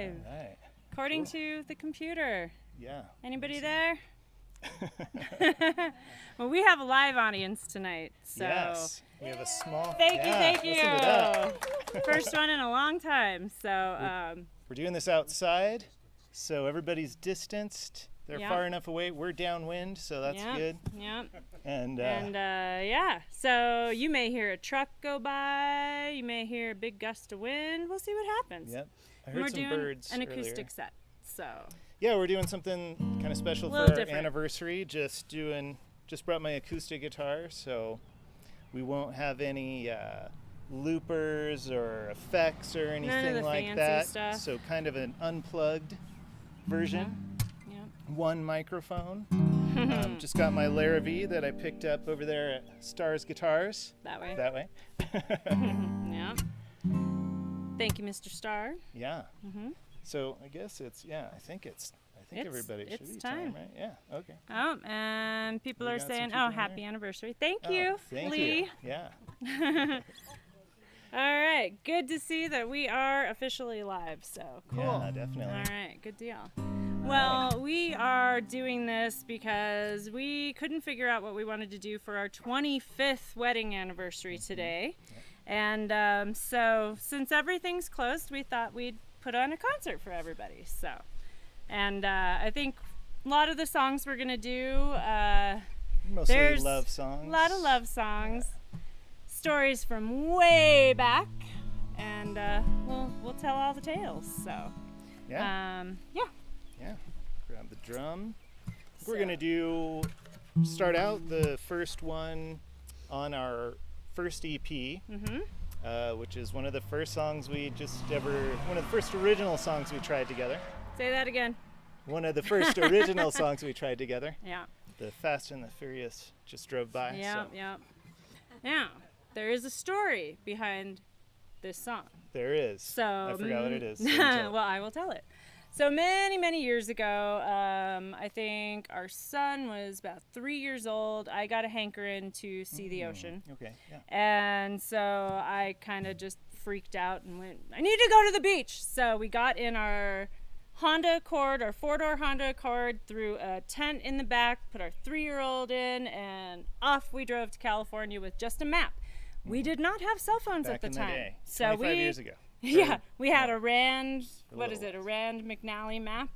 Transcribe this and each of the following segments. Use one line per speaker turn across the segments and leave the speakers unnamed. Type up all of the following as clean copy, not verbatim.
live.
All right.
According to the computer.
Yeah.
Anybody there? Well, we have a live audience tonight, so
Yes. We have a small.
thank
Listen to
you.
that.
First one in a long time. So
We're doing this outside, so everybody's distanced. They're
Yeah.
far enough away. We're downwind, so that's good.
Yeah.
And
Yeah. So you may hear a truck go by. You may hear a big gust of wind. We'll see what happens.
yep. I
And
heard
we're
some
doing
birds
an
earlier.
acoustic set. So
Yeah, we're doing something kind of special for
Little
our
different.
anniversary. Just brought my acoustic guitar, so we won't have any loopers or effects or anything
the
like
fancy
that.
stuff.
So kind of an unplugged version.
yeah.
One microphone. Just got my Larrivee that I picked up over there at Stars Guitars.
That way.
That way.
Yeah. Thank you, Mr. Starr.
Yeah.
Mhm.
So I guess I think everybody should
it's
be
time.
right? Yeah. Okay.
Oh, and people
We
are
got some
saying,
people
"Oh,
in
happy
there.
anniversary!" Thank
Oh,
you,
thank
Lee.
you. Yeah.
All right, good to see that we are officially live. So cool.
Yeah, definitely.
All right, good deal. Well, we are doing this because we couldn't figure out what we wanted to do for our 25th wedding anniversary today. And so since everything's closed, we thought we'd put on a concert for everybody. So, and I think a lot of the songs we're going to do,
Mostly
there's
love songs.
a lot of love songs, stories from way back, and we'll tell all the tales. So,
Yeah.
yeah.
Yeah. Grab the drum.
So-
We're gonna start out the first one on our first EP, which is one of the first songs one of the first original songs we tried together.
Say that again.
One of the first original songs we tried together.
Yeah.
The Fast and the Furious just drove by.
Yeah,
so
yeah. Now, there is a story behind this song.
There is.
So
I forgot what it is. So you tell it.
well, I will tell it. So many years ago, I think our son was about 3 years old. I got a hankering to see the ocean.
Okay. Yeah.
And so I kind of just freaked out and went, I need to go to the beach. So we got in our Honda Accord, our 4-door Honda Accord, threw a tent in the back, put our 3-year-old in, and off we drove to California with just a map. We did not have cell phones
Back
at the
in
time.
the day.
So
25 years ago.
Yeah, we had a Rand,
A
what is
little.
it, a Rand McNally map?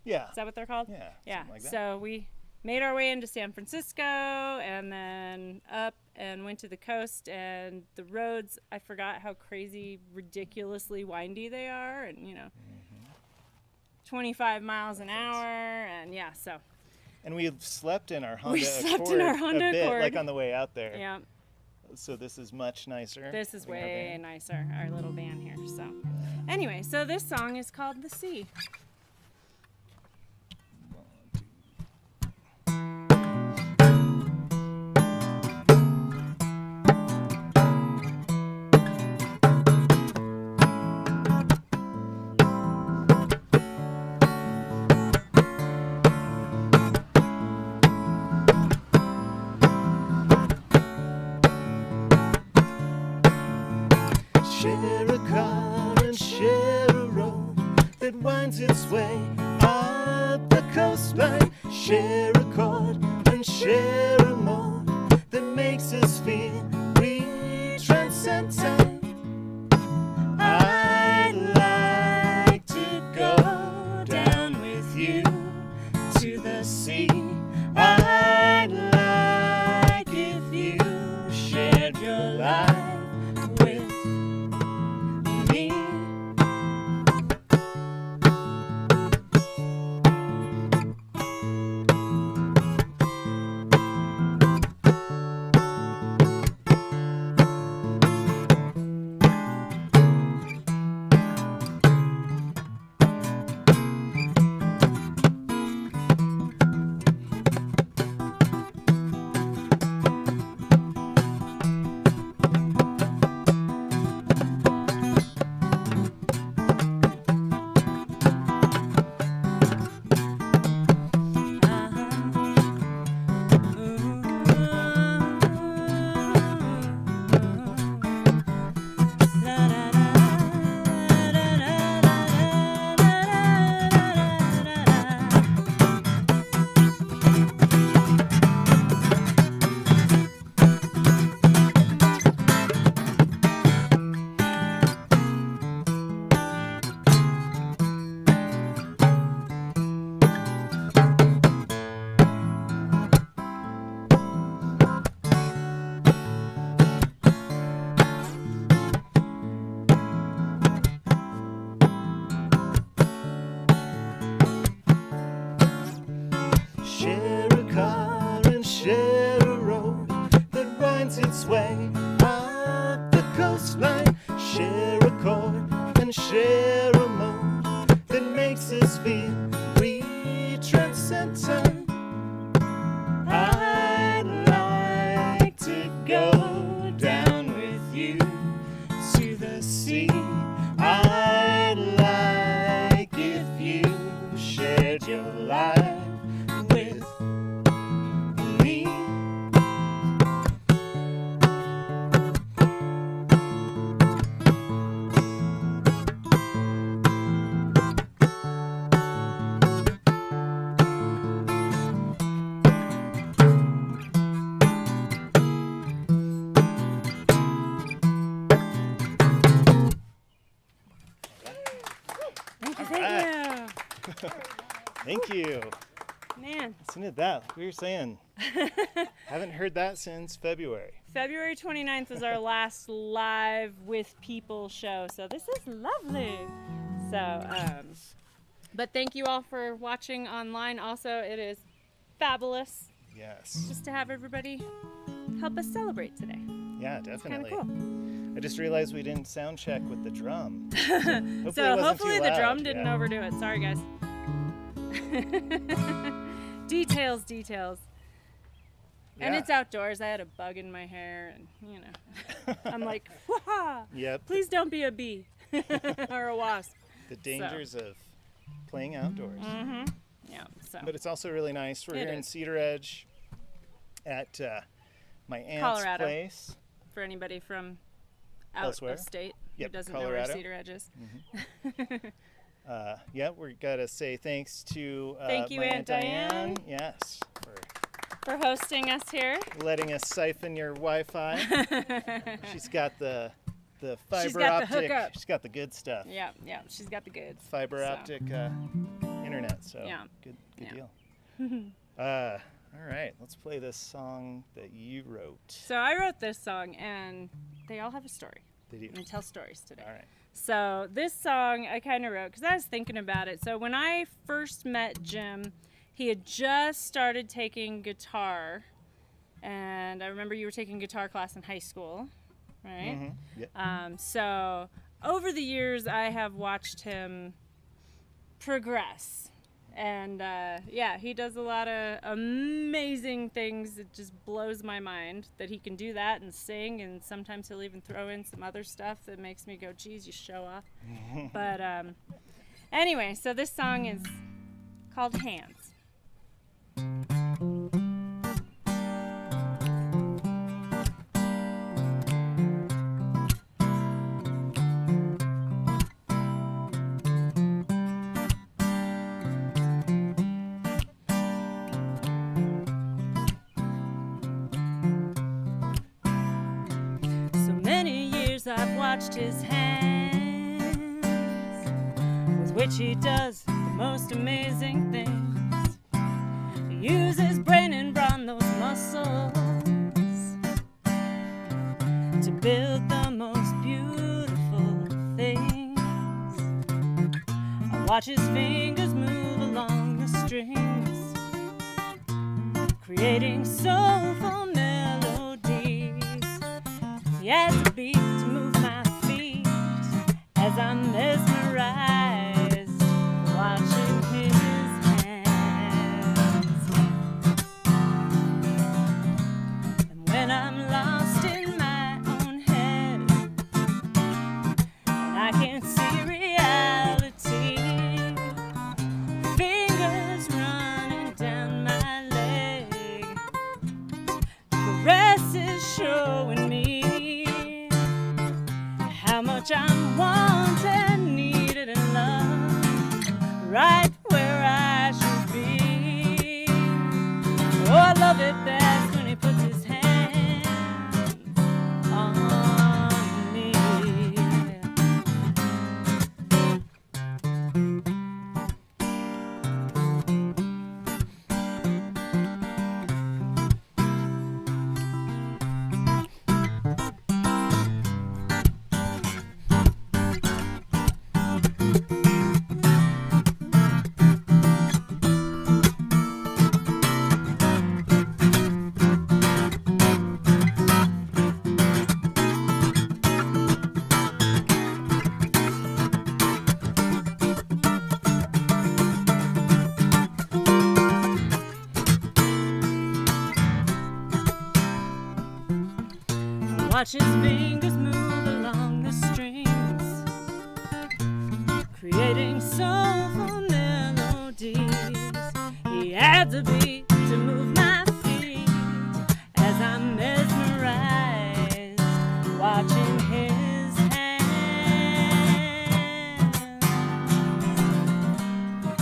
Yeah.
Is that what they're called?
Yeah.
Yeah,
something like that.
so we made our way into San Francisco and then up and went to the coast, and the roads, I forgot how crazy, ridiculously windy they are, and 25 miles an hour, and yeah, so.
And we slept in our Honda
slept
Accord
in our Honda
a bit,
Accord.
like on the way out there.
Yeah,
So this is much nicer.
this is
than our
way
van.
nicer, our little van here, so. Anyway, so this song is called The Sea.
Share a car and share a road that winds its way up the coastline. Share a chord and share a mode that makes us feel we transcend time. I'd like to go down with you to the sea. I'd like if you shared your life with me. Thank you.
Man,
Listen to that. We were saying, haven't heard that since February.
February 29th was our last live with people show, so this is lovely. So, but thank you all for watching online. Also, it is fabulous
Yes.
just to have everybody help us celebrate today.
Yeah,
It's
definitely.
kind of cool.
I just realized we didn't sound check with the drum.
So hopefully the drum
didn't
didn't overdo it. Sorry, guys. Details. And
Yeah.
it's outdoors. I had a bug in my hair, and you know, I'm like, wah!
Yep.
Please don't be a bee or a wasp.
The dangers of playing outdoors.
Mm-hmm. Yeah. So
But it's also really nice. We're
It
here in
is.
Cedar Edge at my aunt's
Colorado.
place.
for anybody from out
Elsewhere.
of state
Yep,
who doesn't
Colorado.
know where Cedar Edge is.
Yeah, we got to say thanks to
Thank you,
my
Aunt Diane.
Yes,
For hosting us here.
for letting us siphon your Wi-Fi. She's got the fiber
She's got the
optic.
hookup.
She's got the good stuff.
Yeah, she's got the goods.
Fiber
So,
optic internet. So
Yeah.
good
Yeah.
deal. All right, let's play this song that you wrote.
So I wrote this song, and they all have a story.
Did you?
I'm gonna tell stories today.
All right.
So this song I kind of wrote because I was thinking about it. So when I first met Jim, he had just started taking guitar, and I remember you were taking guitar class in high school, right?
Mm-hmm. Yep.
So over the years, I have watched him progress. And yeah, he does a lot of amazing things. It just blows my mind that he can do that and sing, and sometimes he'll even throw in some other stuff that makes me go, geez, you show off. But anyway, so this song is called Hands. I've watched his hands, with which he does the most amazing things. He uses brain and brawn, those muscles, to build the most beautiful things. I watch his fingers move along the strings, creating soulful melodies. He has a beat to move my feet as I'm mesmerized watching his hands. And when I'm lost in my own head and I can't see reality, fingers running down my leg, caresses showing me how much I'm wanted, needed, and loved, right where I should be. Oh, I love it best when he puts his hands on me. Watch his fingers move along the strings, creating soulful melodies. He adds a beat to move my feet as I'm mesmerized watching his hands.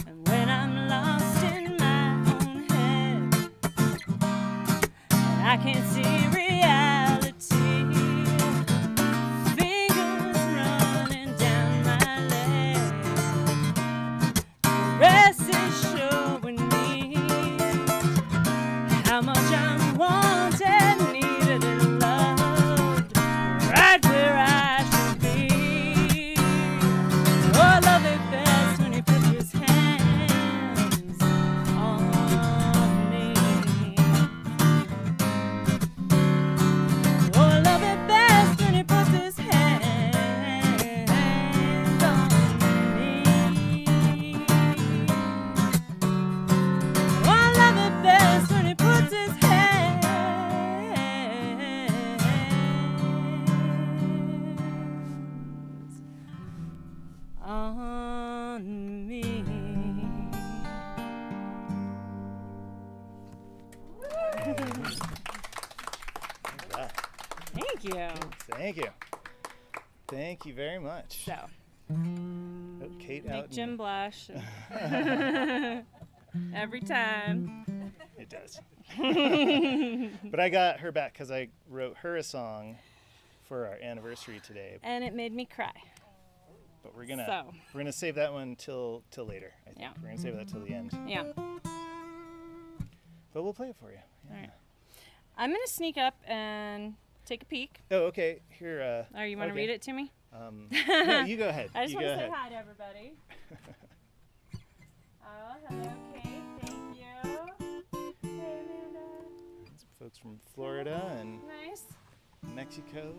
And when I'm lost in my own head and I can't see reality, fingers running down my leg, on me.
Yeah.
Thank you.
Thank you. Thank you very much.
So,
Oh, Kate
make
out.
Jim blush. Every time.
It does. But I got her back because I wrote her a song for our anniversary today.
And it made me cry.
But we're gonna save that one till later. I think
Yeah.
we're gonna save that till the end.
Yeah.
But we'll play it for you. Yeah.
All right. I'm going to sneak up and take a peek.
Oh, okay. Here.
Or you want to read it to me?
No, you go ahead.
I just
you
want
go
to say
ahead.
hi to everybody. Oh, hello, Kate. Thank you. Hey, Amanda.
Some folks from Florida and
Nice.
Mexico.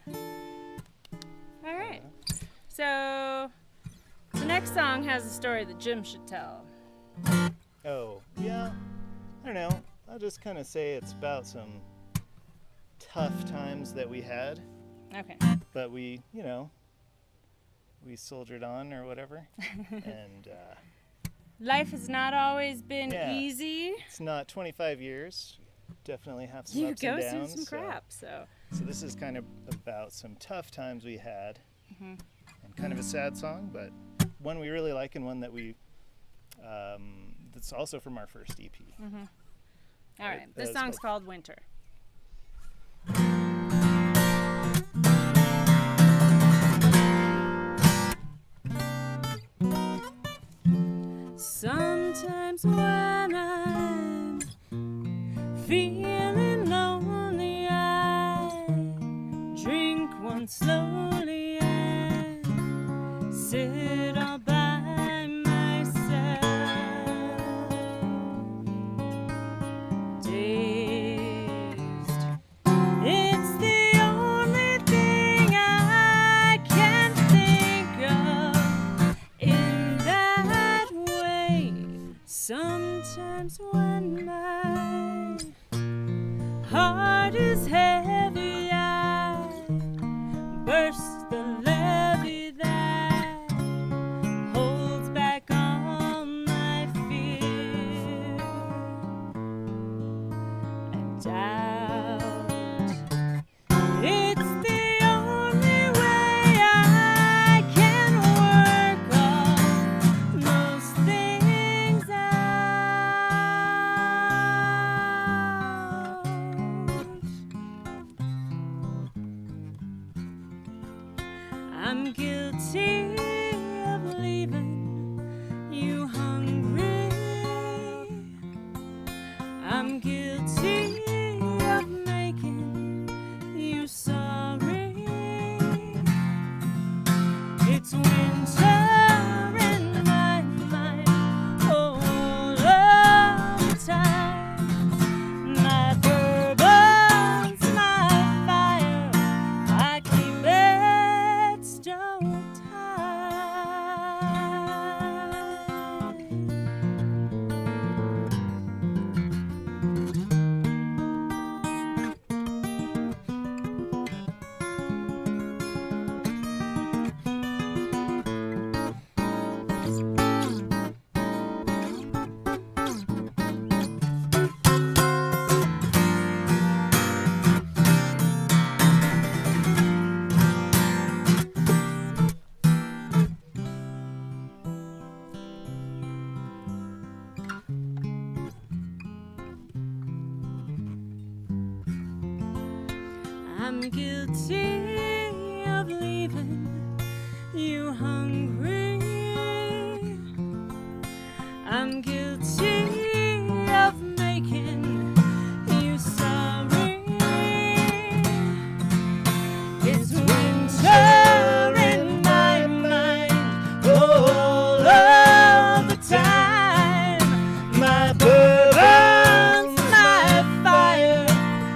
All right. So, the next song has a story that Jim should tell.
Oh, yeah. I don't know. I'll just kind of say it's about some tough times that we had,
Okay.
but we soldiered on or whatever. And
Life has not always been
Yeah.
easy.
it's not 25 years. Definitely have some
You
ups
go
and
through
downs.
some crap, so.
So this is kind of about some tough times we had,
Mm-hmm.
and kind of a sad song, but one we really like and one that we that's also from our first EP.
All right. This
That's
song's called Winter. Sometimes when I'm feeling lonely, I drink one slowly and sit all by myself, dazed. It's the only thing I can think of in that way. Sometimes when my heart is heavy, I burst the levee that holds back all my fear and doubt. It's the only way I can work all most things out. I'm guilty of leaving you hungry. I'm guilty of making you sorry. It's winter in my mind all of the time. My bourbon's my fire. I keep it stone tight. I'm guilty of leaving you hungry. I'm guilty of making you sorry. It's winter in my mind all of the time. My bourbon's my fire.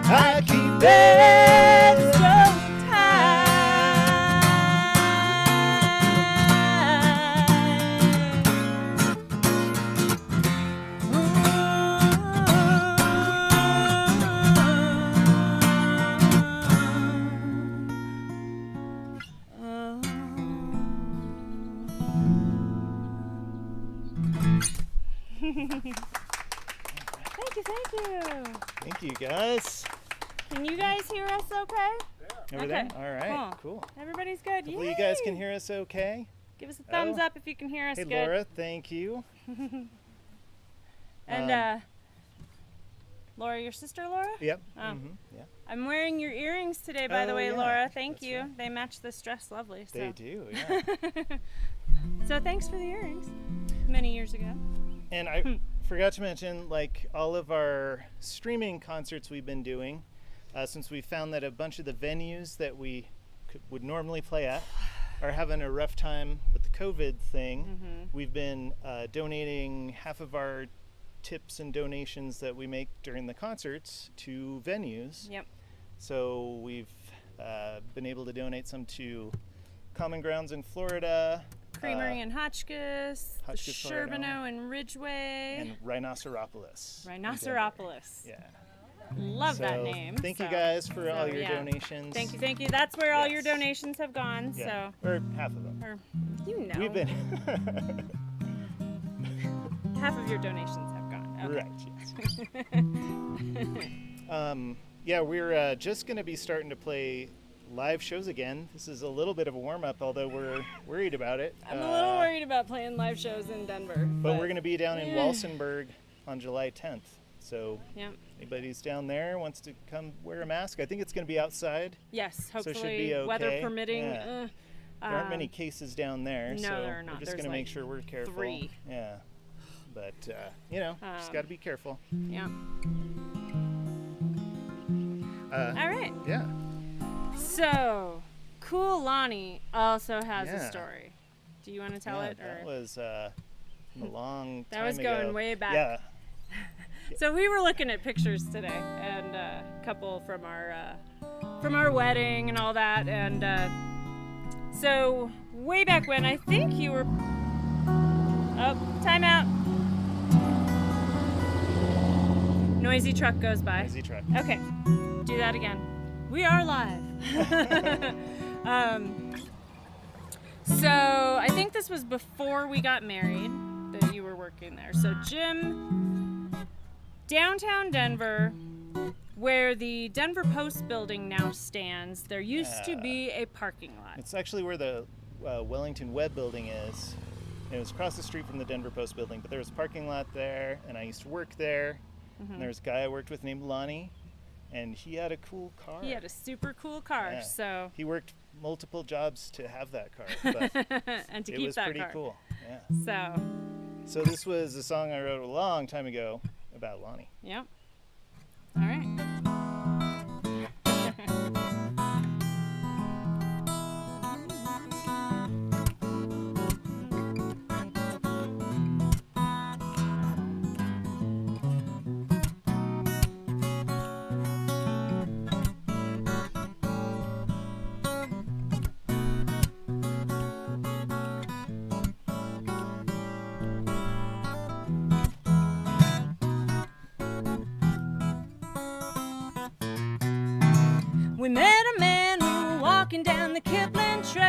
I keep it so tight. Thank you, thank you.
Thank you, guys.
Can you guys hear us okay?
Over there? All right, cool.
Everybody's good.
Hopefully you guys can hear us okay.
Give us a thumbs up if you can hear us
Hey,
good.
Laura, thank you.
And Laura, your sister Laura?
Yep.
Oh.
Yeah.
I'm wearing your earrings today, by the
Oh,
way,
yeah.
Laura. Thank
That's
you.
right.
They match this dress lovely. So.
They do, yeah.
So thanks for the earrings. Many years ago.
And I forgot to mention, like, all of our streaming concerts we've been doing, since we found that a bunch of the venues that we would normally play at are having a rough time with the COVID thing. We've been donating half of our tips and donations that we make during the concerts to venues.
Yep.
So we've been able to donate some to Common Grounds in Florida,
Creamery in Hotchkiss,
Hotchkiss, Colorado.
Sherbino in Ridgeway.
and Rhinoceropolis. in
Rhinoceropolis.
Denver. Yeah.
Love that
So,
name.
Thank you
So-
guys for all your
yeah.
donations.
Thank you, thank you. That's where all your
Yes.
donations have gone.
Yeah.
So,
Or half of them.
or you know,
We've been
half of your donations have gone. Okay.
right. Yes. Yeah, we're just going to be starting to play live shows again. This is a little bit of a warm up, although we're worried about it.
I'm a little worried about playing live shows in Denver.
But we're going to be down in Walsenburg on July 10th. So
Yeah.
anybody's down there wants to come wear a mask. I think it's going to be outside.
Yes,
So it should
hopefully
be okay.
weather permitting.
Yeah. There aren't many cases down there,
no,
so
there are not.
we're just
There's
going to make
like
sure we're careful.
3.
Yeah. But, just got to be careful.
Yeah. All right.
Yeah.
So, Cool Lonnie also has a
Yeah.
story. Do you want to tell
Yeah,
it?
that
Or?
was a long
That
time
was
ago.
going way back.
Yeah.
So we were looking at pictures today, and a couple from our wedding and all that, and so way back when, I think you were. Oh, time out. Noisy truck goes by.
Noisy truck.
Okay, do that again. We are live. So I think this was before we got married that you were working there. So Jim, downtown Denver, where the Denver Post building now stands, there used to be a parking lot.
It's actually where the Wellington Webb building is. It was across the street from the Denver Post building, but there was a parking lot there, and I used to work there. And there was a guy I worked with named Lonnie, and he had a cool car.
He had a super cool car,
Yeah.
so
He worked multiple jobs to have that car, but
and to
it
keep
was
that
pretty
car.
cool. Yeah.
So,
So this was a song I wrote a long time ago about Lonnie.
yep. All right. We met a man, we were walking down the Kipling Trail.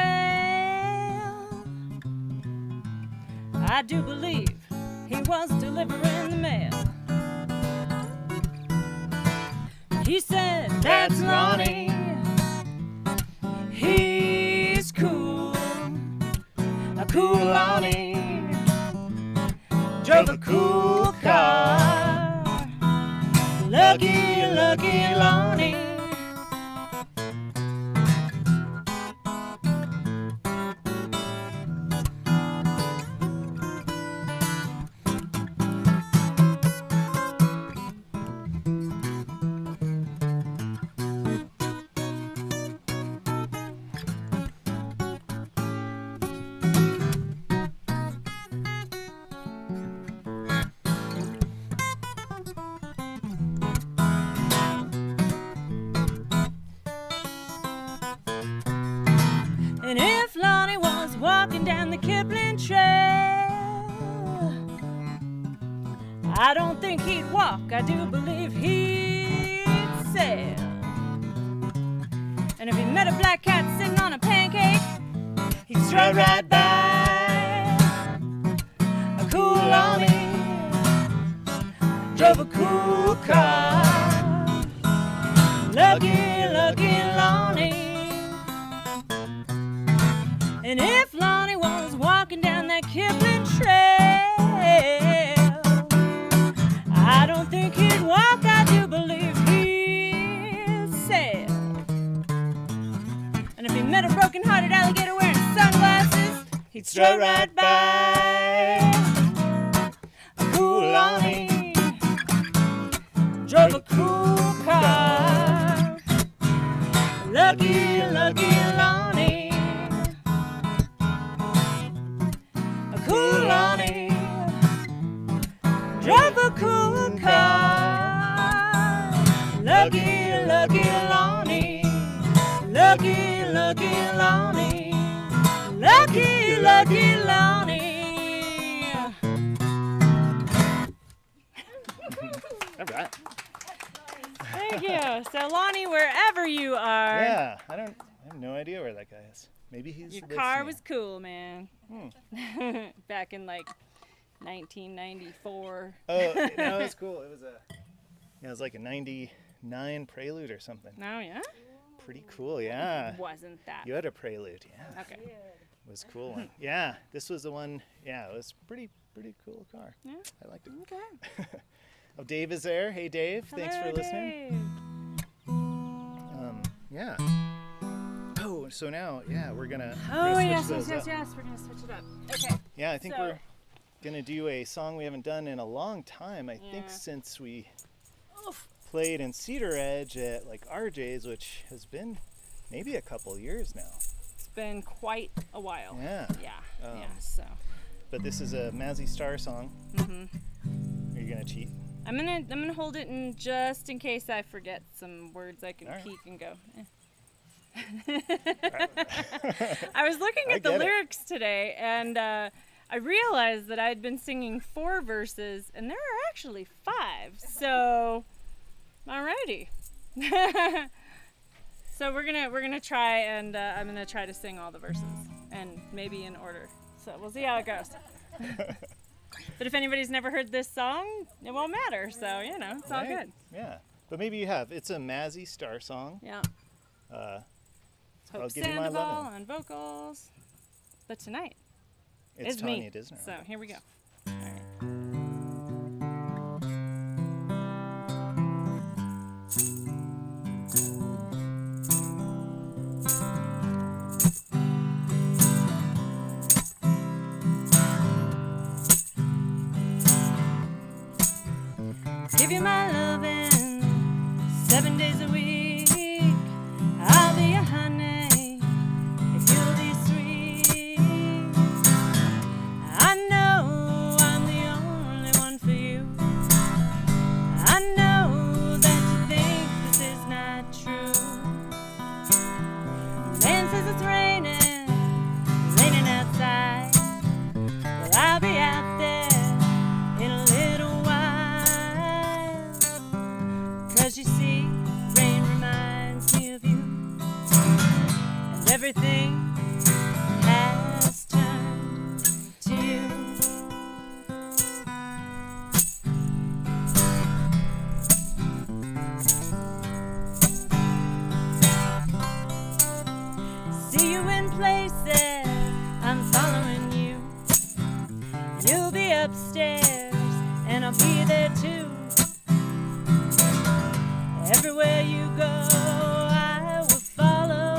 I do believe he was delivering the mail. He said, "That's Lonnie. He's cool, a cool Lonnie. Drove a cool car. Lucky, lucky Lonnie." And if Lonnie was walking down the Kipling Trail, I don't think he'd walk, I do believe he'd sail. And if he met a black cat sitting on a pancake, he'd strut right by. A cool Lonnie,
drove a cool car. Lucky, lucky Lonnie.
And if Lonnie was walking down that Kipling trail, I don't think he'd walk, I do believe he'd sail. And if he met a broken-hearted alligator wearing sunglasses, he'd strut right by. A cool Lonnie drove a cool car. Lucky, lucky Lonnie. A cool Lonnie drove a cool car. Lucky, lucky Lonnie. Lucky, lucky Lonnie. Lucky, lucky Lonnie.
All right.
Thank you. So Lonnie, wherever you are,
Yeah, I have no idea where that guy is. Maybe he's
your
listening.
car was cool, man. Back in like 1994.
Oh, no, it was cool. It was like a 99 Prelude or something.
Oh yeah?
Pretty cool, yeah.
Wasn't that?
You had a Prelude, yeah.
Okay.
It was a cool one. Yeah, this was the one. Yeah, it was pretty cool car.
Yeah.
I liked it.
Okay.
Oh, Dave is there. Hey, Dave. Thanks for
Hello,
listening.
Dave.
Yeah. Oh, so now, yeah, we're gonna.
Oh
switch
yes,
those up.
We're gonna switch it up. Okay.
Yeah, I think
So-
we're gonna do a song we haven't done in a long time. I think
Yeah.
since we
Oof.
played in Cedar Edge at like RJ's, which has been maybe a couple years now.
It's been quite a while.
Yeah.
Yeah.
Um,
Yeah. So.
But this is a Mazzy Star song.
Mhm.
Are you gonna cheat?
I'm gonna hold it in just in case I forget some words. I can
All right.
peek and go. I was looking
I
at the
get it.
lyrics today, and I realized that I'd been singing 4 verses, and there are actually 5. So, alrighty. So we're gonna try, and I'm gonna try to sing all the verses, and maybe in order. So we'll see how it goes. But if anybody's never heard this song, it won't matter. So it's all
Right?
good.
Yeah. But maybe you have. It's a Mazzy Star song.
Yeah.
I'll
Hope
give you my
Sandoval
lovin'.
on vocals. But tonight
It's
is
Tanya
me.
Disner.
So here we go. Give you my loving 7 days a week. I'll be your honey if you'll be sweet. I know I'm the only one for you. I know that you think this is not true. Man says it's raining outside. Well, I'll be out there in a little while. 'Cause you see, rain reminds me of you. And everything has turned to you. See you in places, I'm following you. You'll be upstairs, and I'll be there too. Everywhere you go, I will follow.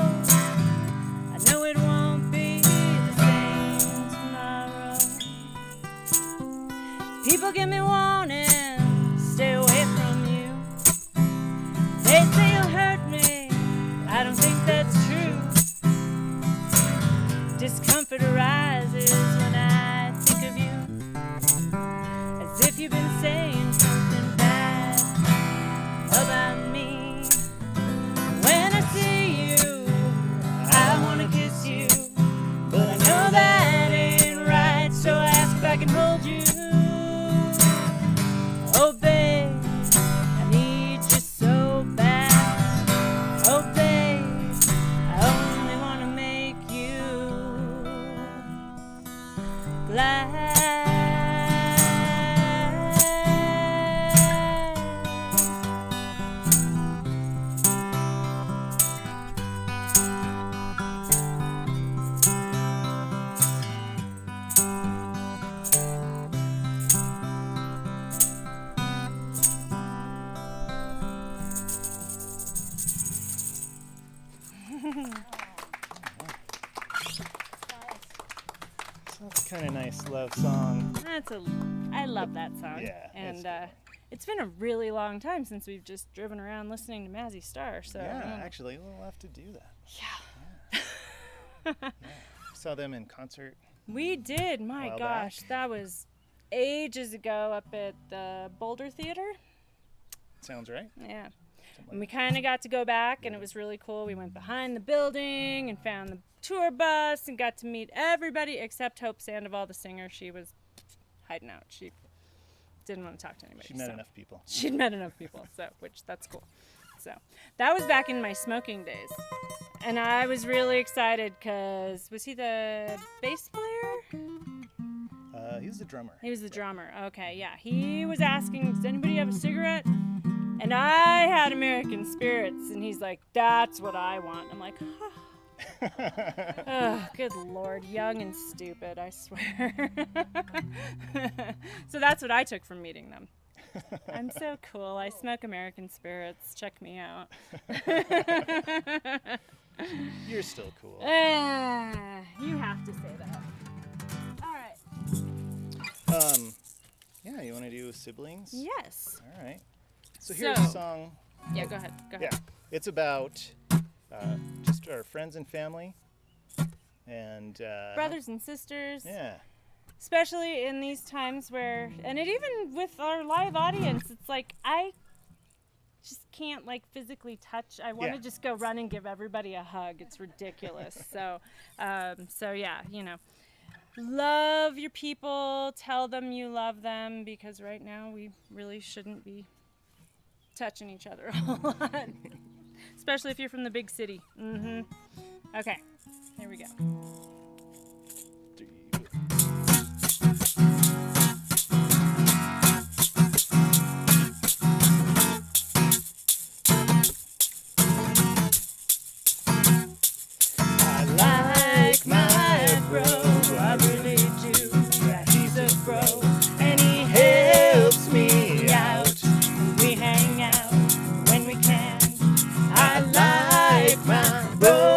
I know it won't be the same tomorrow. People give me warning, stay away from you. They say you'll hurt me, I don't think that's true. Discomfort arises when I think of you, as if you've been saying something bad about me. When I see you, I wanna kiss you, but I know that ain't right, so I ask if I can hold you. Oh babe, I need you so bad. Oh babe, I only wanna make you glad.
That's kind of nice love song.
I love that song.
Yeah,
And
it's cool.
it's been a really long time since we've just driven around listening to Mazzy Star. So
Yeah, actually, we'll have to do that.
Yeah.
Yeah. Saw them in concert.
We did. My
While
gosh,
back.
that was ages ago up at the Boulder Theater.
Sounds right.
Yeah. And we kind of got to go back, and it was really cool. We went behind the building and found the tour bus and got to meet everybody except Hope Sandoval, the singer. She was hiding out. She didn't want to talk to anybody.
She met enough people.
She'd met enough people, so that's cool. So that was back in my smoking days. And I was really excited because, was he the bass player?
He was the drummer.
He was the drummer. Okay, yeah. He was asking, does anybody have a cigarette? And I had American Spirits, and he's like, that's what I want. I'm like, oh, good Lord, young and stupid, I swear. So that's what I took from meeting them. I'm so cool. I smoke American Spirits. Check me out.
You're still cool.
You have to say that. All right.
Yeah, you want to do siblings?
Yes.
All right. So here's a song.
Yeah, go ahead. Go ahead.
Yeah, it's about just our friends and family, and
Brothers and sisters.
Yeah.
Especially in these times where, and it even with our live audience, it's like I just can't like physically touch. I want to just go run and give everybody a hug. It's ridiculous. So yeah, you know, love your people. Tell them you love them, because right now we really shouldn't be touching each other a whole lot, especially if you're from the big city. Okay, here we go.
I like my bro, I really do. Yeah, he's a bro, and he helps me out.
We hang out when we can.
I like my bro.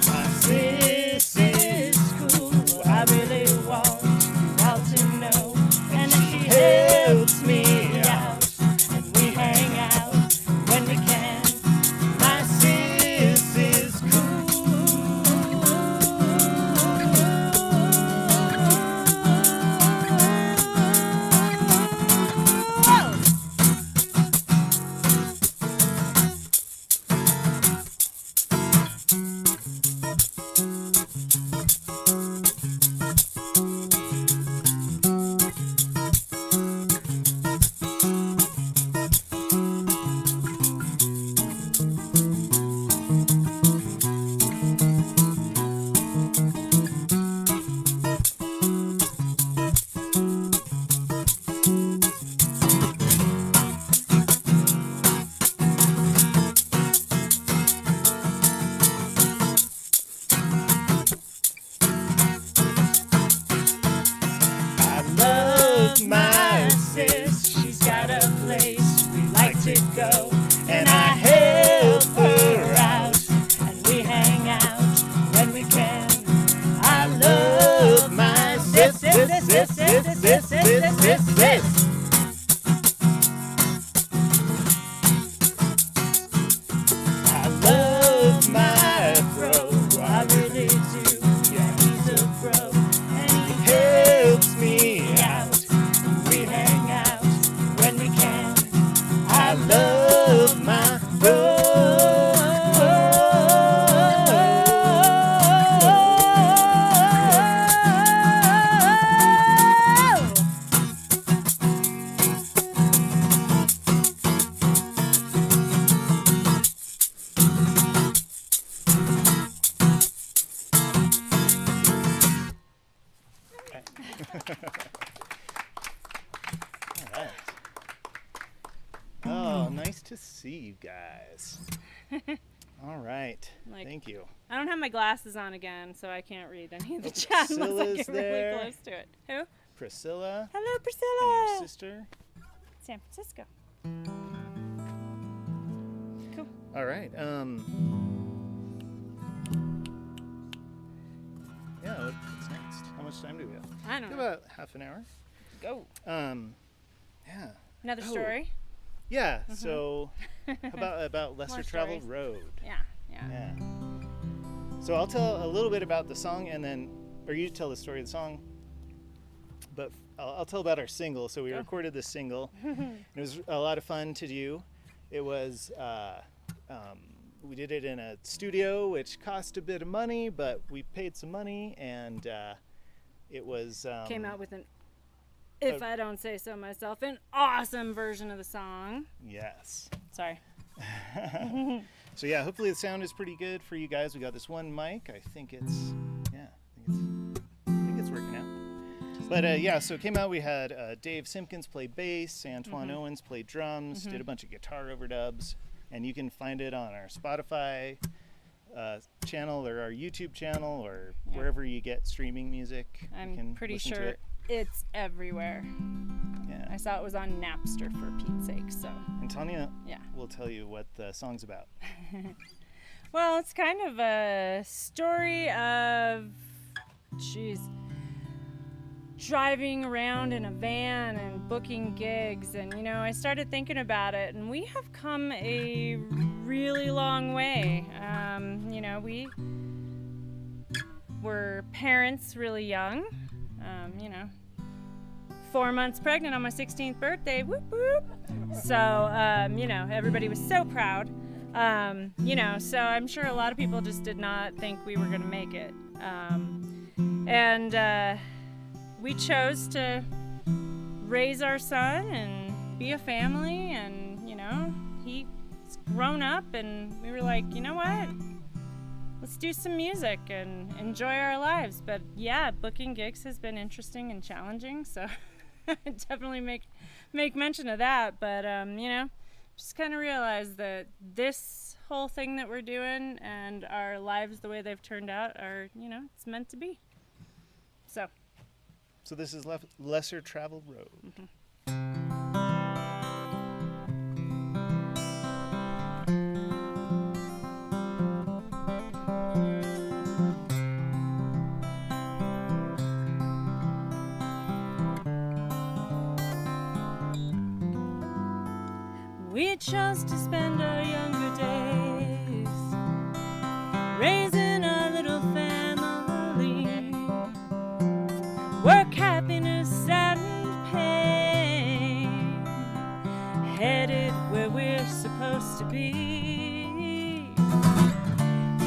My sis is cool, I really want you all to know. And she helps me out, and we hang out when we can. My sis is I love my sis. She's got a place we like to go, and I help her out, and we hang out when we can. I love my sis, sis, sis, sis, sis, sis, sis, sis. I love my bro, I really do. Yeah, he's a bro, and he helps me out. We hang out when we can. I love my bro. All right. Oh, nice to see you guys. All right.
Like-
Thank you.
I don't have my glasses on again, so I can't read any of the chat unless I
Scylla's
get
there.
really close to it. Who?
Priscilla.
Hello,
And
Priscilla.
your sister.
San Francisco. Cool.
All right. Yeah, what's next? How much time do we have?
I don't know.
About half an hour.
Go.
Yeah.
Another
Oh.
story.
Yeah. So, about lesser
More
traveled
stories.
road.
Yeah.
Yeah. So I'll tell a little bit about the song, and then, or you tell the story of the song. But I'll tell about our single. So we recorded this single. And it was a lot of fun to do. It was. We did it in a studio, which cost a bit of money, but we paid some money, and it was
Came out with if I don't say so myself, an awesome version of the song.
Yes.
Sorry.
So yeah, hopefully the sound is pretty good for you guys. We got this one mic. I think it's working out. But yeah, so it came out. We had Dave Simpkins play bass, Antoine Owens play drums, did a bunch of guitar overdubs, and you can find it on our Spotify channel or our YouTube channel or wherever you get streaming music. You
I'm
can
pretty
listen to
sure
it.
it's everywhere.
Yeah.
I saw it was on Napster for Pete's sake. So
And Tanya
yeah.
will tell you what the song's about.
Well, it's kind of a story of, driving around in a van and booking gigs. And, I started thinking about it, and we have come a really long way. We were parents really young, 4 months pregnant on my 16th birthday, whoop whoop. So, everybody was so proud. So I'm sure a lot of people just did not think we were going to make it. We chose to raise our son and be a family, and, he's grown up, and we were like, you know what? Let's do some music and enjoy our lives. But yeah, booking gigs has been interesting and challenging, so I definitely make mention of that. But, just kind of realize that this whole thing that we're doing and our lives the way they've turned out are, it's meant to be.
So this is Lesser Traveled Road.
We chose to spend our younger days raising our little family, work, happiness, and pain, headed where we're supposed to be.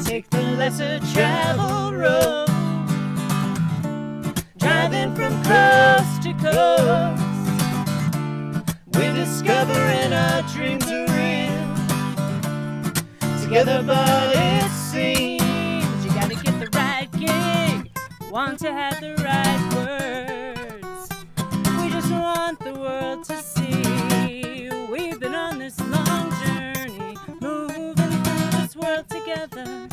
Take the lesser traveled road, driving from coast to coast. We're discovering our dreams are real together, but it seems you gotta get the right gig, want to have the right words. We just want the world to see we've been on this long journey, moving through this world together.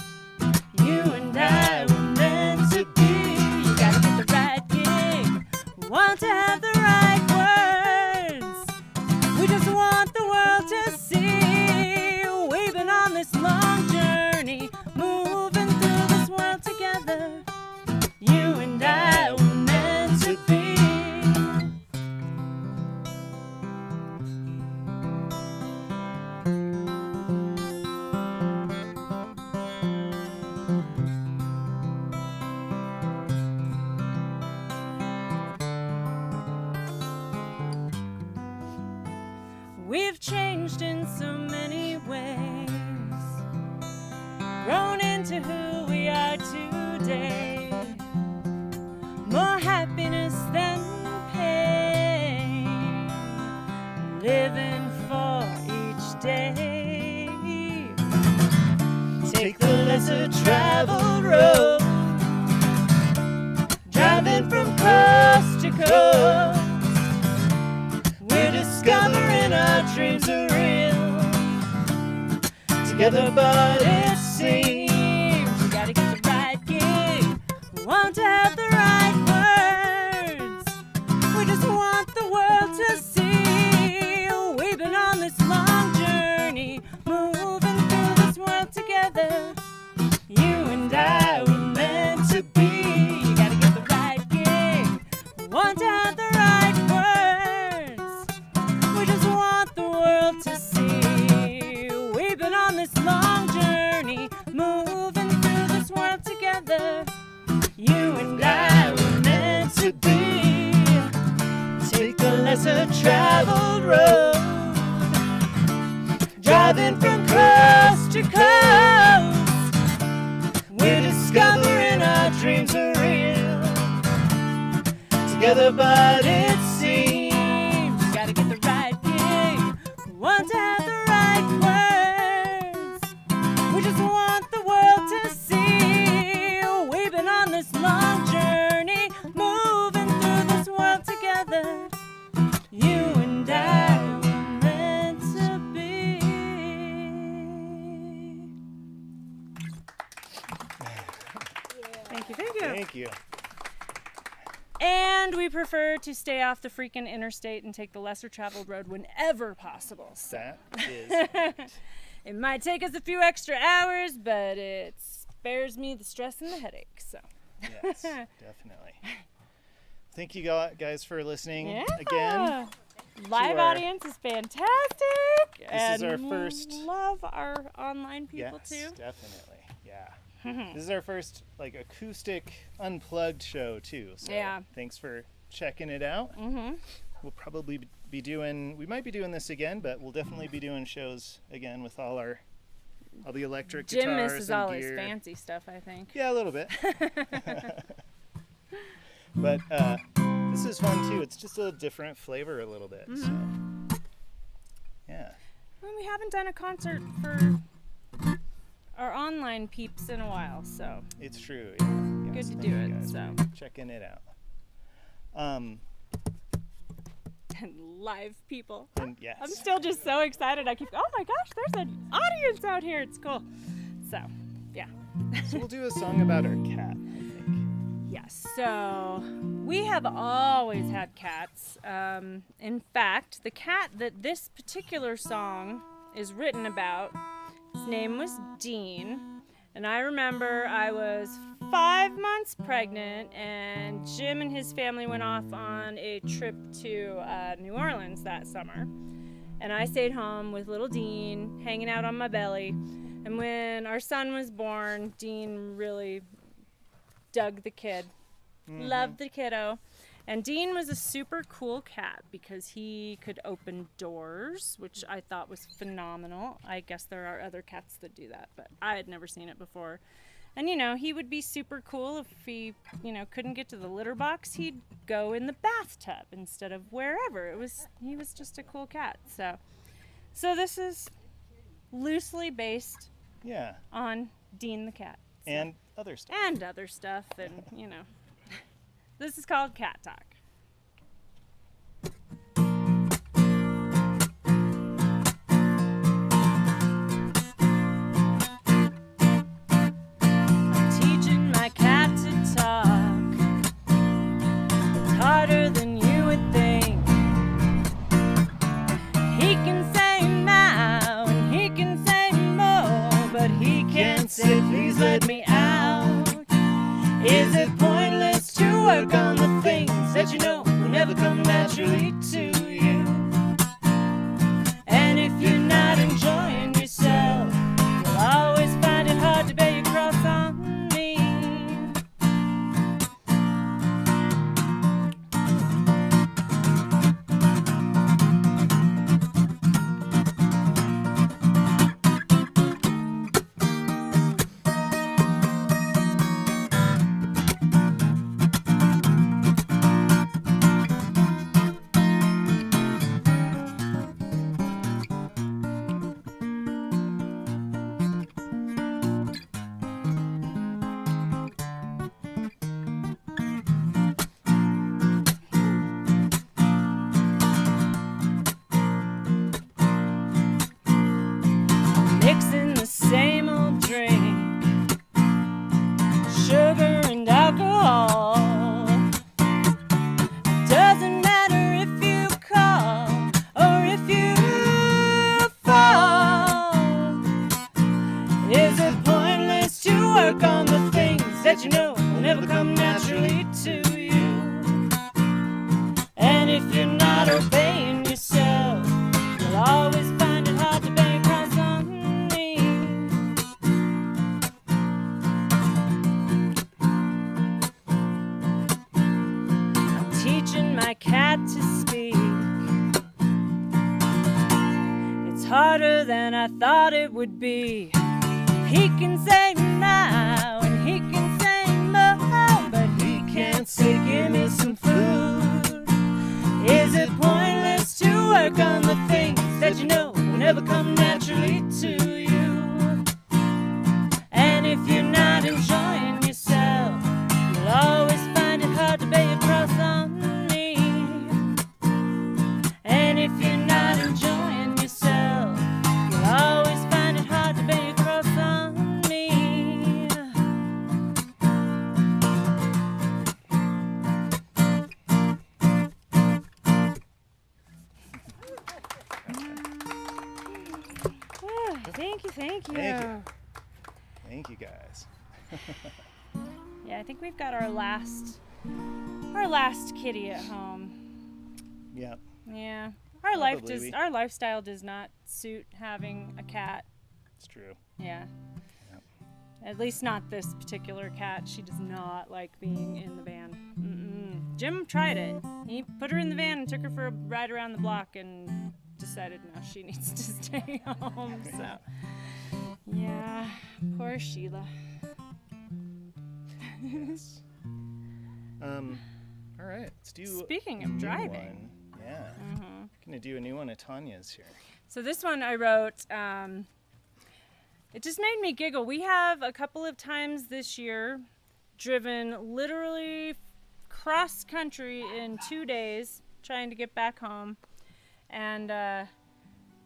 You and I were meant to be. You gotta get the right gig, want to have the right words. We just want the world to see we've been on this long journey, moving through this world together. You and I were meant to be. We've changed in so many ways, grown into who we are today. More happiness than pain, living for each day. Take the lesser traveled road, driving from coast to coast. We're discovering our dreams are real together, but it seems you gotta get the right gig, want to have the right words.
traveled road, driving from coast to coast. We're discovering our dreams are real together, but it seems
Gotta get the right gig, want to have the right words. We just want the world to see we've been on this long journey, moving through this world together. You and I were meant to be. Thank you, thank you.
Thank you.
And we prefer to stay off the freaking interstate and take the lesser traveled road whenever possible. So
That is right.
it might take us a few extra hours, but it spares me the stress and the headache. So
Yes, definitely. Thank you guys for listening
yeah,
again.
live
our-
audience is fantastic.
This is our first-
Love our online people
Yes,
too.
definitely. Yeah. This is our first like acoustic unplugged show too. So
Yeah.
thanks for checking it out.
Mm-hmm.
We'll probably we might be doing this again, but we'll definitely be doing shows again with all the electric
Jim
guitars
misses
and
all his
gear.
fancy stuff, I think.
Yeah, a little bit. But this is fun too. It's just a different flavor a little bit. So yeah.
Well, we haven't done a concert for our online peeps in a while, so
It's true. Yeah.
good
Yes,
to
thank
do
you
it.
guys
So
for checking it out.
and live people.
And yes.
I'm still just so excited. I keep, oh my gosh, there's an audience out here. It's cool. So, yeah.
So we'll do a song about our cat, I think.
Yes. So we have always had cats. In fact, the cat that this particular song is written about, his name was Dean. And I remember I was 5 months pregnant, and Jim and his family went off on a trip to New Orleans that summer. And I stayed home with little Dean, hanging out on my belly. And when our son was born, Dean really dug the kid, loved the kiddo. And Dean was a super cool cat because he could open doors, which I thought was phenomenal. I guess there are other cats that do that, but I had never seen it before. And, he would be super cool if he, couldn't get to the litter box. He'd go in the bathtub instead of wherever. He was just a cool cat. So this is loosely based
Yeah.
on Dean the cat. So.
And other stuff.
And other stuff, and this is called Cat Talk. I'm teaching my cat to talk. It's harder than you would think. He can say meow and he can say moo, but he can't say please let me out. Is it pointless to work on the things that you know will never come naturally to you? And if you're not enjoying yourself, you'll always find it hard to bear your cross on me. Mixing the same old drink, sugar and alcohol. Doesn't matter if you call or if you fall. Is it pointless to work on the things that you know will never come naturally to you? And if you're not obeying yourself, you'll always find it hard to bear your cross on me. I'm teaching my cat to speak. harder than I thought it would be. He can say now and he can say no, but he can't say give me some food. Is it pointless to work on the things that you know will never come naturally to you? And if you're not enjoying yourself, you'll always find it hard to bear your cross on me. And if you're not enjoying yourself, you'll always find it hard to bear your cross on me. Thank you.
Thank you. Thank you, guys.
Yeah, I think we've got our last kitty at home.
Yeah.
Yeah.
Probably
Our lifestyle does not suit having a cat.
It's true.
Yeah.
Yep.
At least not this particular cat. She does not like being in the van. Jim tried it. He put her in the van and took her for a ride around the block and decided now she needs to stay home. So, yeah, poor Sheila.
Yes. All right. Let's do.
Speaking
a
of
new
driving.
one. Yeah. Gonna do a new one of Tanya's here.
So this one I wrote. It just made me giggle. We have a couple of times this year driven literally cross country in 2 days trying to get back home, and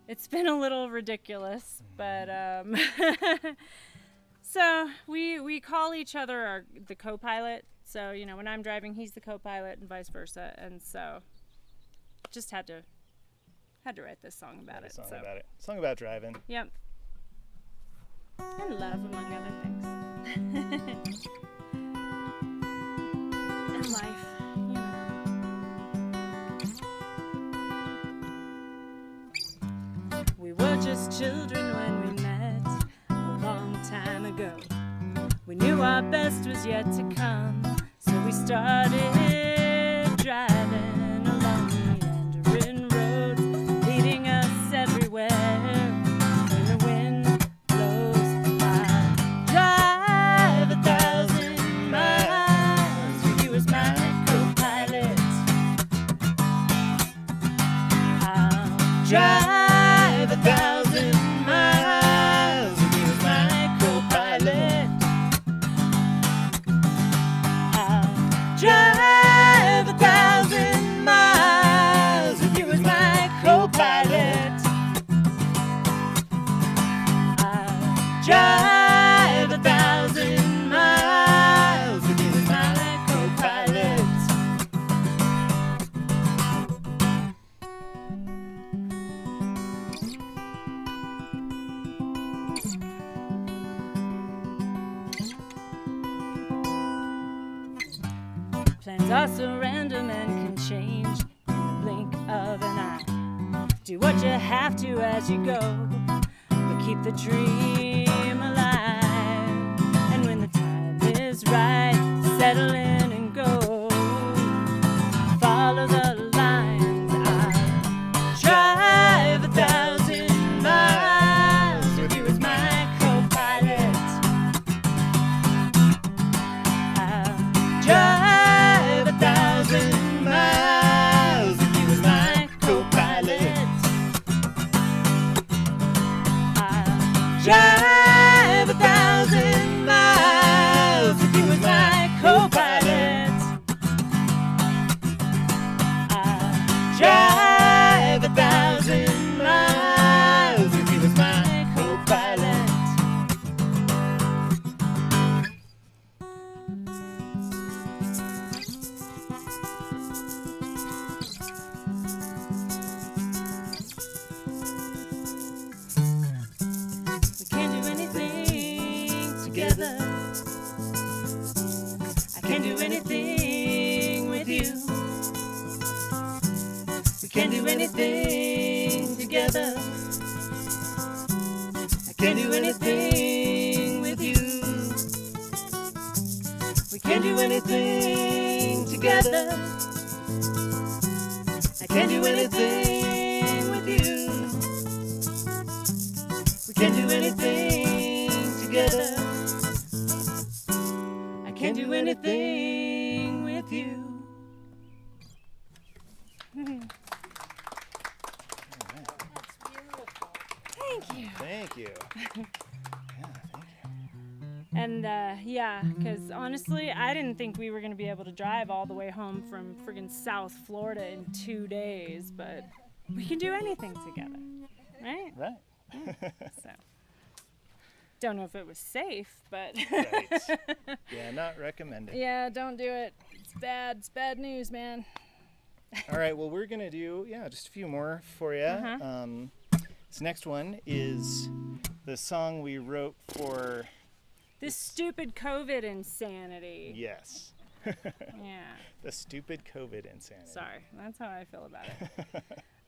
it's been a little ridiculous, but so we call each other the co-pilot. So when I'm driving, he's the co-pilot and vice versa, and so just had to write this song about it.
Song about driving.
Yep. And love, among other things. And life, We were just children when we met a long time ago. We knew our best was yet to come, so we started driving along meandering roads, leading us everywhere. When the wind blows, I'll drive 1,000 miles with you as my co-pilot. I'll drive 1,000 miles with you as my co-pilot. I'll drive 1,000 miles with you as my co-pilot. I'll drive 1,000 miles with you as my co-pilot. Plans are so random and can change in the blink of an eye. Do what you have to as you go, but keep the dream alive. And when the time is right, settle in and go. Follow the lines. I'll drive 1,000 miles with you as my co-pilot. I'll drive 1,000 miles with you as my co-pilot. I'll drive 1,000 miles with you as my co-pilot. I'll drive 1,000 miles with you as my co-pilot. We can't do anything together. I can't do anything with you. We can't do anything together. I can't do anything with you. We can't do anything together. I can't do anything with you.
anything together. I can't do anything with you.
Thank you.
Thank you. Yeah, thank you.
And yeah, because honestly, I didn't think we were going to be able to drive all the way home from friggin' South Florida in 2 days, but we can do anything together, right?
Right.
So, don't know if it was safe, but
Right. Yeah, not recommended.
yeah, don't do it. It's bad. It's bad news, man.
All right, well, we're going to do, just a few more for you.
Uh-huh.
This next one is the song we wrote for...
This stupid COVID insanity.
Yes.
Yeah.
The stupid COVID insanity.
Sorry, that's how I feel about it.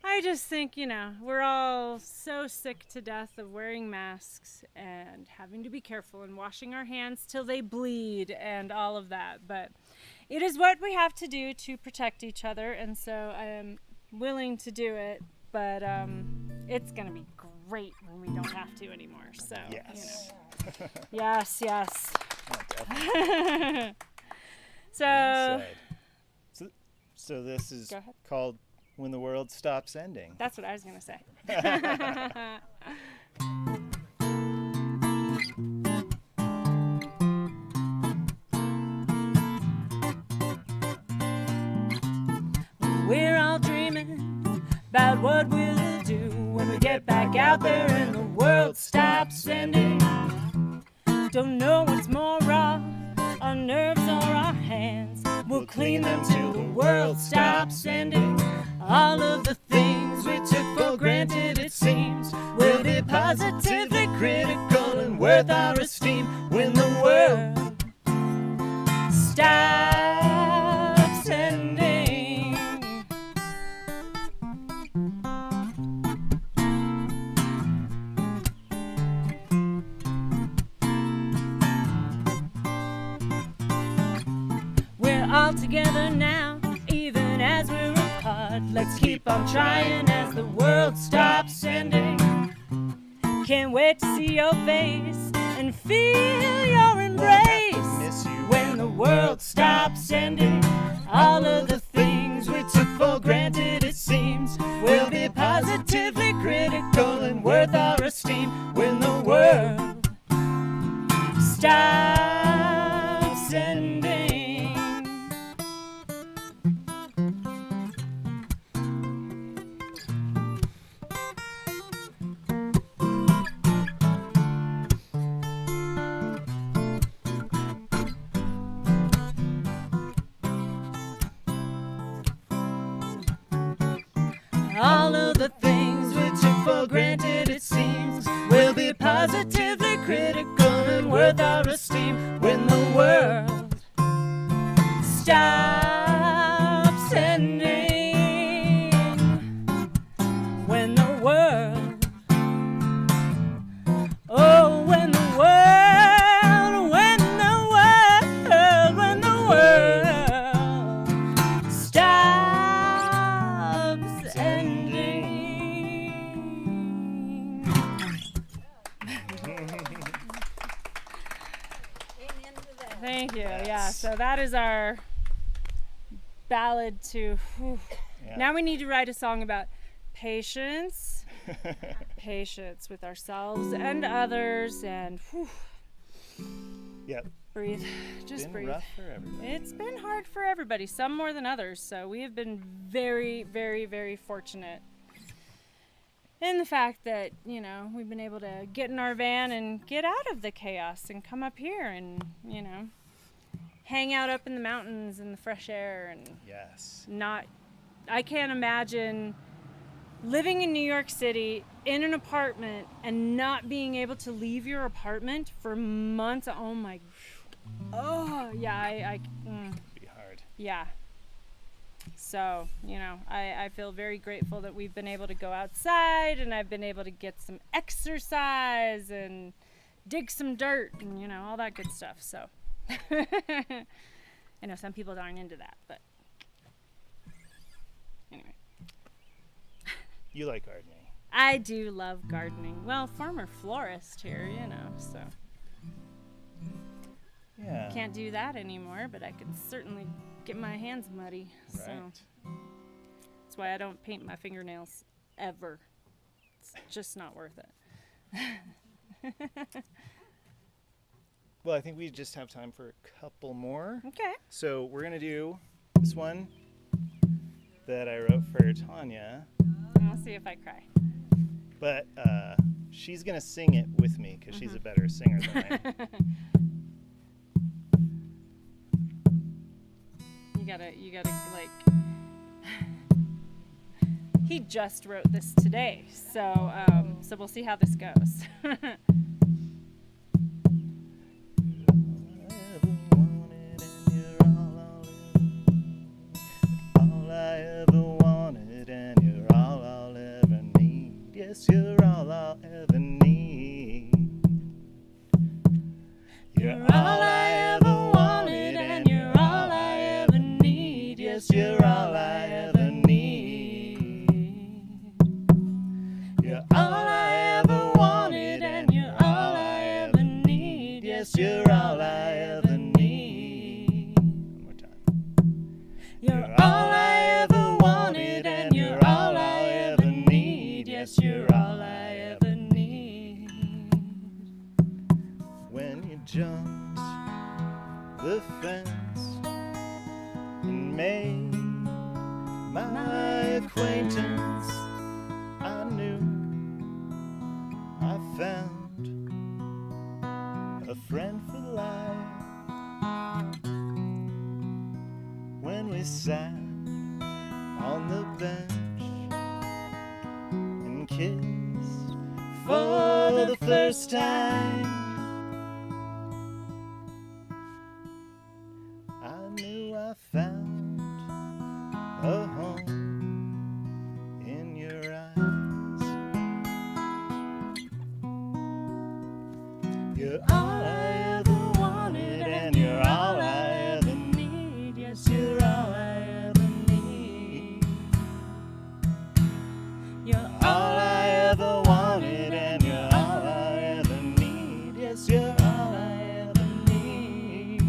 I just think, we're all so sick to death of wearing masks and having to be careful and washing our hands till they bleed and all of that. But it is what we have to do to protect each other, and so I am willing to do it. But it's going to be great when we don't have to anymore. So,
Yes.
Yes, yes.
Oh, definitely. Well said. So this is
Go ahead.
called When the World Stops Ending.
That's what I was going to say. We're all dreaming about what we'll do when we get back out there and the world stops ending. Don't know what's more raw, our nerves or our hands. We'll clean them till the world stops ending. All of the things we took for granted, it seems, will be positively critical and worth our esteem when the world stops ending. We're all together now, even as we're apart. Let's keep on trying as the world stops ending. Can't wait to see your face and feel your embrace
Miss you
when the world stops ending. All of the things we took for granted, it seems, will be positively critical and worth our esteem when the world stops ending. All of the things we took for granted, it seems, will be positively critical and worth our esteem when the world stops ending. When the world, oh, when the world, when the world, when the world stops ending. Thank you. Yeah,
Yes.
so that is our ballad to.
Yeah.
Now we need to write a song about patience, patience with ourselves and others, and
Yep.
breathe. Just
Been
breathe.
rough for everybody.
It's been hard for everybody, some more than others. So we have been very, very, very fortunate in the fact that, we've been able to get in our van and get out of the chaos and come up here and, hang out up in the mountains in the fresh air and
Yes.
I can't imagine living in New York City in an apartment and not being able to leave your apartment for months. Oh my, yeah,
It'd be hard.
yeah. So, I feel very grateful that we've been able to go outside and I've been able to get some exercise and dig some dirt and, all that good stuff. So, I know some people aren't into that, but anyway.
You like gardening.
I do love gardening. Well, former florist here, you know, so
Yeah.
can't do that anymore, but I could certainly get my hands muddy. So
Right.
that's why I don't paint my fingernails ever. It's just not worth it.
Well, I think we just have time for a couple more.
Okay.
So we're going to do this one that I wrote for Tanya,
And we'll see if I cry.
but she's going to sing it with me because she's a better singer than I am.
You gotta like. He just wrote this today, so we'll see how this goes.
All I ever wanted, and you're all I'll ever need. Yes, you're all I'll ever need. You're all I ever wanted, and you're all I ever need. Yes, you're all I ever need. You're all I ever wanted, and you're all I ever need. Yes, you're all I ever need. One more time. You're all I ever wanted, and you're all I ever need. Yes, you're all I ever need. When you jumped the fence and made my acquaintance, I knew I found a friend for life. When we sat on the bench and kissed for the first time, I knew I found a home in your eyes. You're all I ever wanted, and you're all I ever need. Yes, you're all I ever need. You're all I ever wanted, and you're all I ever need. Yes, you're all I ever need.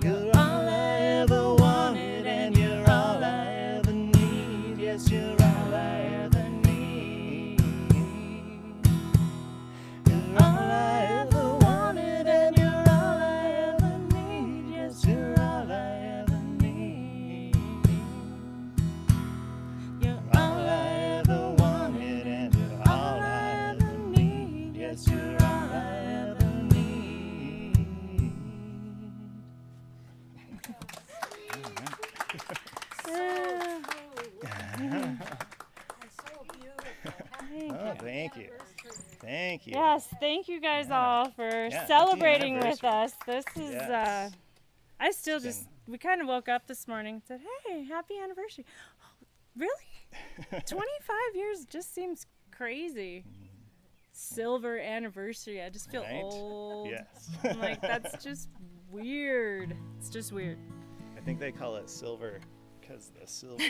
You're all I ever wanted, and you're all I ever need. Yes, you're all I ever need. You're all I ever wanted, and you're all I ever need. Yes, you're all I ever need. You're all I ever wanted, and you're all I ever need. Yes, you're all I ever need. Oh, thank you. Thank you.
Yes, thank you guys all for
happy
celebrating with
anniversary.
us. This is
Yes.
I still
It's
just we kind of woke up this morning and said, "Hey, happy anniversary." Really? 25 years just seems crazy. Silver anniversary. I just feel
Right?
old.
Yes.
I'm like, that's just weird. It's just weird.
I think they call it silver because the silver.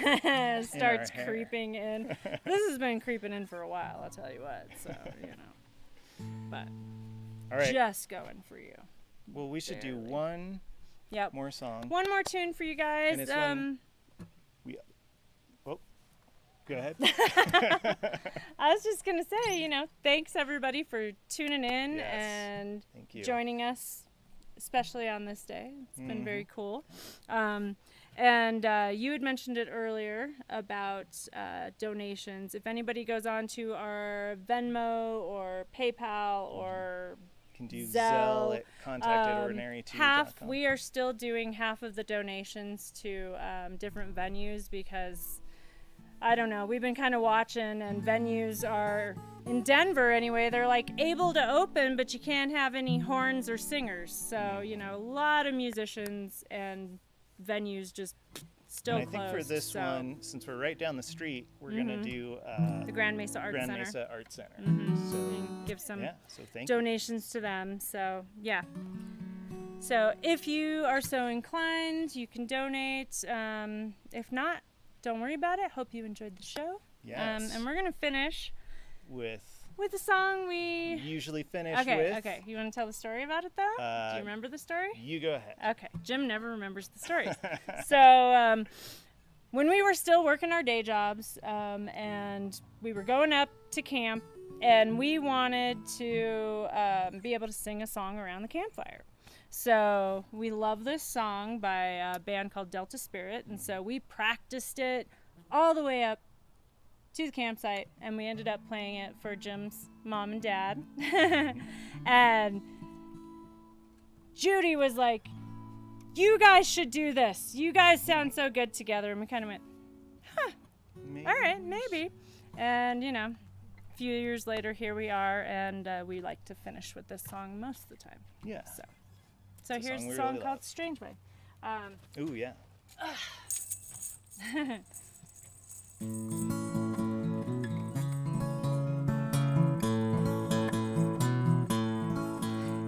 Starts
hair.
creeping in. This has been creeping in for a while, I'll tell you what. So, you know. But
All right.
just going for you.
Well, we should do
barely.
one
Yep.
more song.
One more tune for you guys.
And it's one- Go ahead.
I was just going to say, you know, thanks everybody for tuning in
Yes.
and
Thank you.
joining us, especially on this day. It's been very
Mm-hmm.
cool. You had mentioned it earlier about donations. If anybody goes on to our Venmo or PayPal or
Can do
Zelle,
Zelle at contactedordinary2.com.
half, we are still doing half of the donations to different venues because I don't know, we've been kind of watching, and venues are in Denver anyway, they're like able to open, but you can't have any horns or singers. So, you know, a lot of musicians and venues just still
And I think
closed.
for this
so
one, since we're right down the street, we're gonna do
the Grand Mesa Arts
Grand
Center.
Mesa Art Center.
And give some
Yeah, so thank you.
donations to them. So, yeah. So, if you are so inclined, you can donate. If not, don't worry about it. Hope you enjoyed the show.
Yes.
And we're going to finish
With
the song we
usually finish
Okay,
with.
okay. You want to tell the story about it, though? Do you remember the story?
You go ahead.
Okay. Jim never remembers the stories. So, when we were still working our day jobs, and we were going up to camp, and we wanted to be able to sing a song around the campfire. So we love this song by a band called Delta Spirit, and so we practiced it all the way up to the campsite, and we ended up playing it for Jim's mom and dad. And Judy was like, "You guys should do this. You guys sound so good together." And we kind of went, "Huh,
Maybe.
all right, maybe." And, you know, a few years later, here we are, and we like to finish with this song most of the time.
Yeah.
So
It's a
here's
song
the
we
song
really
called
love.
Strange Way.
Ooh, yeah.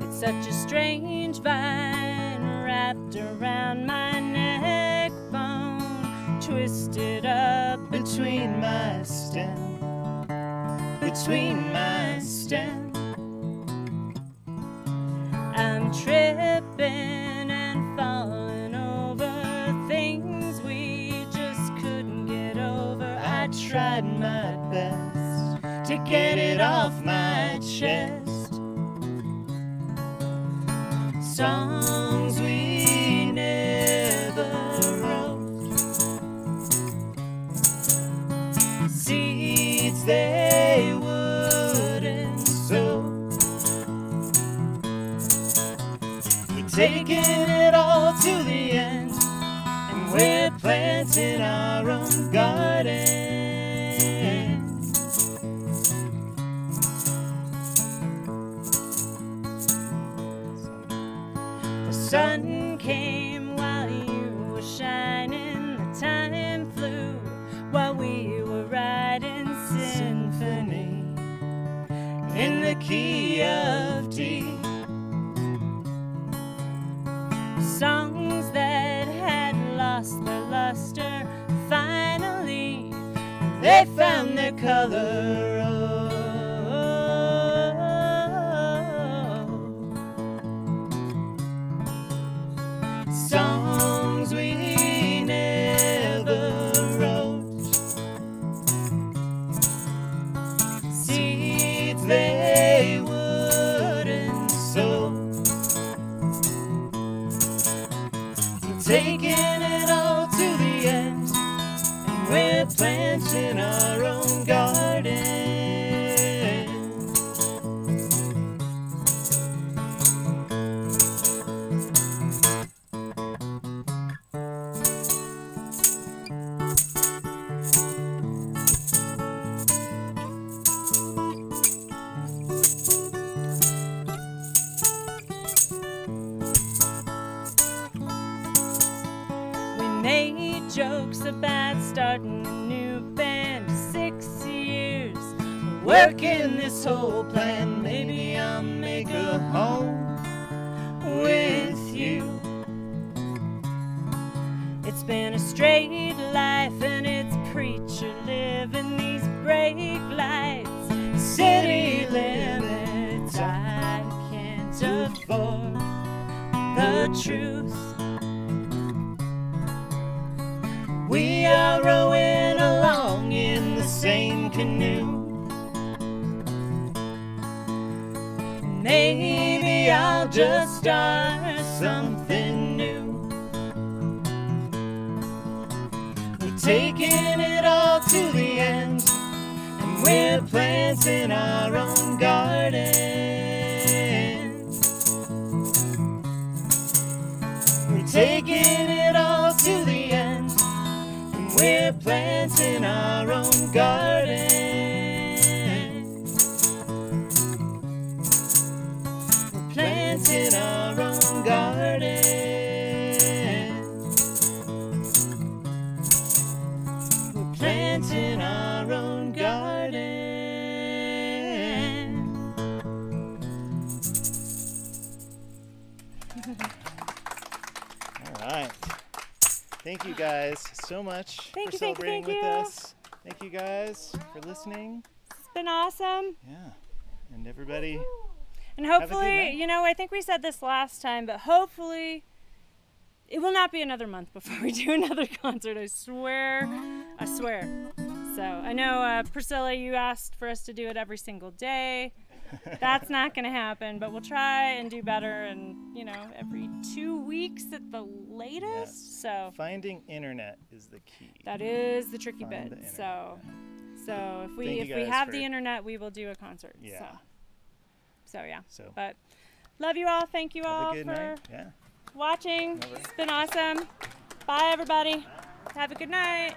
It's such a strange vine wrapped around my neck bone, twisted up
Between my stem. Between my stem.
I'm tripping and falling over things we just couldn't get over.
I tried my best to get it off my chest. Songs we never wrote, seeds they wouldn't sow. We're taking it all to the end, and we're planting our own garden.
The sun came while you were shining. The time flew while we were writing symphony
In the key of D.
songs that had lost their luster. Finally,
They found their color. Songs we never wrote, seeds they wouldn't sow. We're taking it all to the end, and we're planting our own garden.
we made jokes about starting a new band. 6 years
Working this whole plan, maybe I'll make a home with you.
It's been a straight life, and it's preacher living these brake lights, city limits. I can't afford the truth.
We are rowing along in the same canoe. Maybe I'll just start something new. We're taking it all to the end, and we're planting our own garden. We're taking it all to the end, and we're planting our own garden. We're planting our own garden. We're planting our own garden. All right. Thank you guys so much
Thank
for
you, thank you,
celebrating
thank
with
you.
us. Thank you guys for listening.
It's been awesome.
Yeah. And everybody,
And
a good
hopefully,
night.
you know, I think we said this last time, but hopefully it will not be another month before we do another concert. I swear. So I know, Priscilla, you asked for us to do it every single day. That's not going to happen, but we'll try and do better, and you know, every 2 weeks at the latest.
Yes.
So
Finding internet is the key.
that is the tricky
Find
bit.
the
So if
Thank
we
you guys
have
for-
the internet, we will do a concert.
Yeah.
So yeah.
So
But love you all. Thank you
have
all
a good
for
night. Yeah.
watching.
Over.
It's been awesome. Bye everybody. Have a good night.